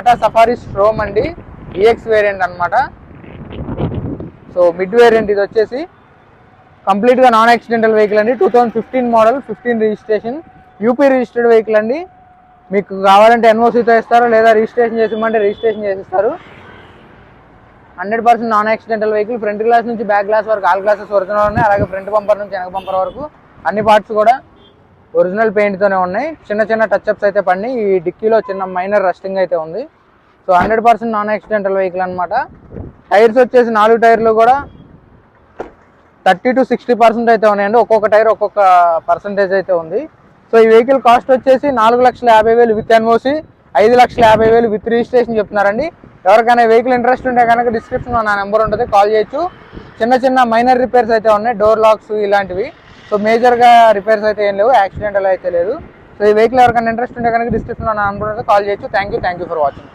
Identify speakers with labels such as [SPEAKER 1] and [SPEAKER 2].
[SPEAKER 1] Tata safari storm అండి, EX variant అనమాట. So mid variant ఇది వచ్చేసి కంప్లీట్గా నాన్ యాక్సిడెంటల్ వెహికల్ అండి. 2015 model, 15 registration, UP registered vehicle అండి. మీకు కావాలంటే ఎన్ఓసీతో ఇస్తారు, లేదా రిజిస్ట్రేషన్ చేసిమంటే రిజిస్ట్రేషన్ చేసిస్తారు. 100% non accidental vehicle. Front glass నుంచి బ్యాక్ గ్లాస్ వరకు ఆల్ గ్లాసెస్ ఒరిజినల్ ఉన్నాయి. అలాగే ఫ్రంట్ బంపర్ నుంచి వెనక బంపర్ వరకు అన్ని పార్ట్స్ కూడా ఒరిజినల్ పెయింట్తోనే ఉన్నాయి. చిన్న చిన్న టచ్అప్స్ అయితే పడినాయి. ఈ డిక్కీలో చిన్న మైనర్ రస్టింగ్ అయితే ఉంది. సో 100% నాన్ యాక్సిడెంటల్ వెహికల్ అనమాట. టైర్స్ వచ్చేసి 4 టైర్లు కూడా 30 to 60% అయితే ఉన్నాయండి. ఒక్కొక్క టైర్ ఒక్కొక్క పర్సంటేజ్ అయితే ఉంది. సో ఈ వెహికల్ కాస్ట్ వచ్చేసి 4,50,000 విత్ ఎన్ఓసి, 5,50,000 విత్ రిజిస్ట్రేషన్ చెప్తున్నారండి. ఎవరికైనా వెహికల్ ఇంట్రెస్ట్ ఉంటే కనుక డిస్క్రిప్షన్లో నా నెంబర్ ఉంటుంది, కాల్ చేయొచ్చు. చిన్న చిన్న మైనర్ రిపేర్స్ అయితే ఉన్నాయి, డోర్ లాక్స్ ఇలాంటివి. సో మేజర్గా రిపేర్స్ అయితే ఏం లేవు, యాక్సిడెంటల్ అయితే లేదు. సో ఈ వెహికల్ ఎవరికైనా ఇంట్రెస్ట్ ఉంటే కనుక డిస్క్రిప్షన్లో నా నెంబర్ ఉంటుంది, కాల్ చేయొచ్చు. Thank you for watching.